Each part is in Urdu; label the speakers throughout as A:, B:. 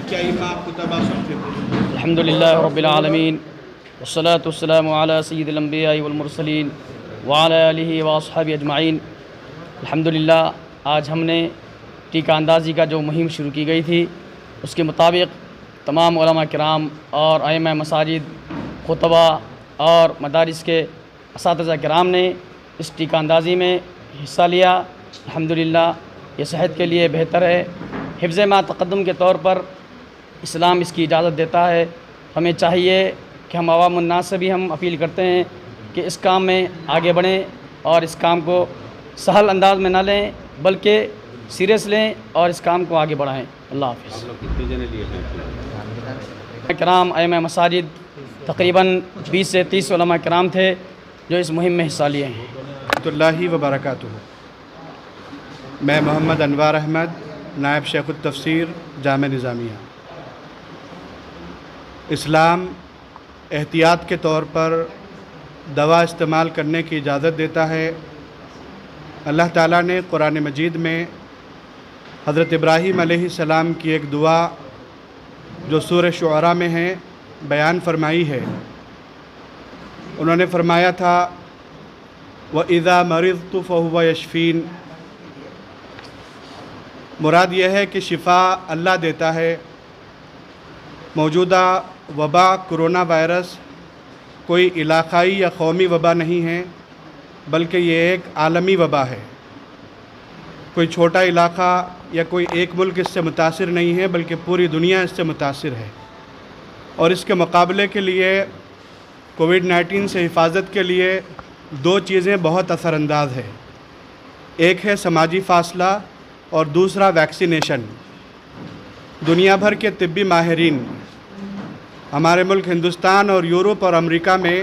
A: کے ائمہ کتبہ سب سے
B: الحمدللہ رب العالمین والصلاة والسلام علی سید الانبیاء والمرسلین وعلی آلہ واصحابہ اجمعین۔ الحمدللہ آج ہم نے ٹیکہ اندازی کا جو مہم شروع کی گئی تھی اس کے مطابق تمام علماء کرام اور ائمہ مساجد، خطبہ اور مدارس کے اساتذہ کرام نے اس ٹیکہ اندازی میں حصہ لیا۔ الحمدللہ یہ صحت کے لیے بہتر ہے۔ حفظ ما تقدم کے طور پر اسلام اس کی اجازت دیتا ہے۔ ہمیں چاہیے کہ ہم عوام الناس سے بھی ہم اپیل کرتے ہیں کہ اس کام میں آگے بڑھیں اور اس کام کو سہل انداز میں نہ لیں بلکہ سیریس لیں اور اس کام کو آگے بڑھائیں۔ اللہ حافظ۔ کرام ائمہ مساجد تقریباً 20 سے 30 علماء کرام تھے جو اس مہم میں حصہ لیے ہیں۔
A: ورحمۃ اللہ وبرکاتہ۔ میں محمد انوار احمد، نائب شیخ التفسیر جامع نظامیہ۔ اسلام احتیاط کے طور پر دوا استعمال کرنے کی اجازت دیتا ہے۔ اللہ تعالیٰ نے قرآن مجید میں حضرت ابراہیم علیہ السلام کی ایک دعا جو سورہ شعراء میں ہے بیان فرمائی ہے۔ انہوں نے فرمایا تھا وَإِذَا مَرِضْتُ فَهُوَ يَشْفِينِ۔ مراد یہ ہے کہ شفا اللہ دیتا ہے۔ موجودہ وبا کرونا وائرس کوئی علاقائی یا قومی وبا نہیں ہے بلکہ یہ ایک عالمی وبا ہے۔ کوئی چھوٹا علاقہ یا کوئی ایک ملک اس سے متاثر نہیں ہے بلکہ پوری دنیا اس سے متاثر ہے، اور اس کے مقابلے کے لیے کووڈ-19 سے حفاظت کے لیے 2 چیزیں بہت اثر انداز ہے۔ ایک ہے سماجی فاصلہ اور دوسرا ویکسینیشن۔ دنیا بھر کے طبی ماہرین، ہمارے ملک ہندوستان اور یورپ اور امریکہ میں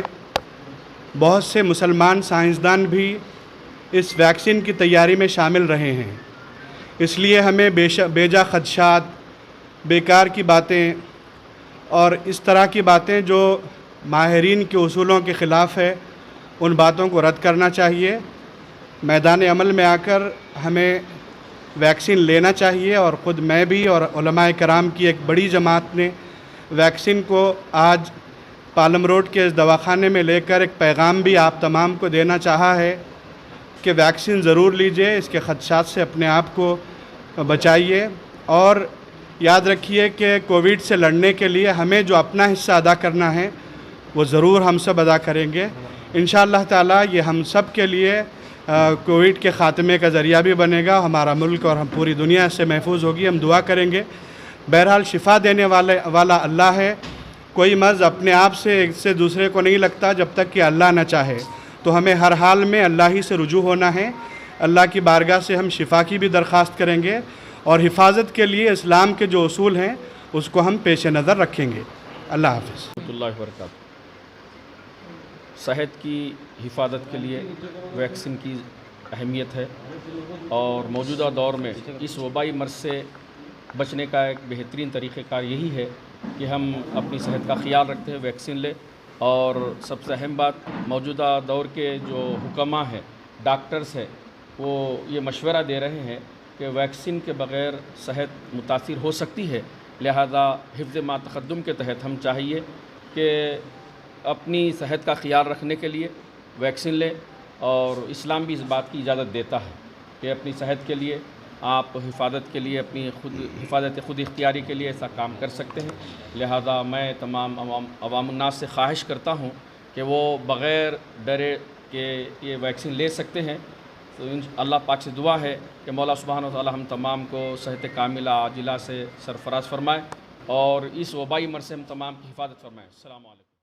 A: بہت سے مسلمان سائنسدان بھی اس ویکسین کی تیاری میں شامل رہے ہیں۔ اس لیے ہمیں بیجا خدشات، بیکار کی باتیں اور اس طرح کی باتیں جو ماہرین کے اصولوں کے خلاف ہے ان باتوں کو رد کرنا چاہیے۔ میدان عمل میں آ کر ہمیں ویکسین لینا چاہیے، اور خود میں بھی اور علماء کرام کی ایک بڑی جماعت نے ویکسین کو آج پالم روڈ کے اس دواخانے میں لے کر ایک پیغام بھی آپ تمام کو دینا چاہا ہے کہ ویکسین ضرور لیجئے، اس کے خدشات سے اپنے آپ کو بچائیے، اور یاد رکھیے کہ کووڈ سے لڑنے کے لیے ہمیں جو اپنا حصہ ادا کرنا ہے وہ ضرور ہم سب ادا کریں گے۔ انشاءاللہ تعالیٰ یہ ہم سب کے لیے کووڈ کے خاتمے کا ذریعہ بھی بنے گا۔ ہمارا ملک اور ہم پوری دنیا اس سے محفوظ ہوگی۔ ہم دعا کریں گے۔ بہرحال شفا دینے والا اللہ ہے۔ کوئی مرض اپنے آپ سے ایک سے دوسرے کو نہیں لگتا جب تک کہ اللہ نہ چاہے، تو ہمیں ہر حال میں اللہ ہی سے رجوع ہونا ہے۔ اللہ کی بارگاہ سے ہم شفا کی بھی درخواست کریں گے، اور حفاظت کے لیے اسلام کے جو اصول ہیں اس کو ہم پیش نظر رکھیں گے۔ اللہ حافظ۔
C: ورحمۃ اللہ وبرکاتہ۔ صحت کی حفاظت کے لیے ویکسین کی اہمیت ہے، اور موجودہ دور میں اس وبائی مرض سے بچنے کا ایک بہترین طریقہ کار یہی ہے کہ ہم اپنی صحت کا خیال رکھتے ہیں، ویکسین لیں۔ اور سب سے اہم بات، موجودہ دور کے جو حکماء ہیں، ڈاکٹرز ہیں، وہ یہ مشورہ دے رہے ہیں کہ ویکسین کے بغیر صحت متاثر ہو سکتی ہے، لہذا حفظ ما تقدم کے تحت ہم چاہیے کہ اپنی صحت کا خیال رکھنے کے لیے ویکسین لیں، اور اسلام بھی اس بات کی اجازت دیتا ہے کہ اپنی صحت کے لیے آپ حفاظت کے لیے اپنی حفاظت خود اختیاری کے لیے ایسا کام کر سکتے ہیں۔ لہذا میں تمام عوام الناس سے خواہش کرتا ہوں کہ وہ بغیر ڈرے کہ یہ ویکسین لے سکتے ہیں۔ تو اللہ پاک سے دعا ہے کہ مولا سبحانہ و تعالی ہم تمام کو صحت کاملہ عاجلہ سے سرفراز فرمائے، اور اس وبائی مرض سے ہم تمام کی حفاظت فرمائے۔ السلام علیکم۔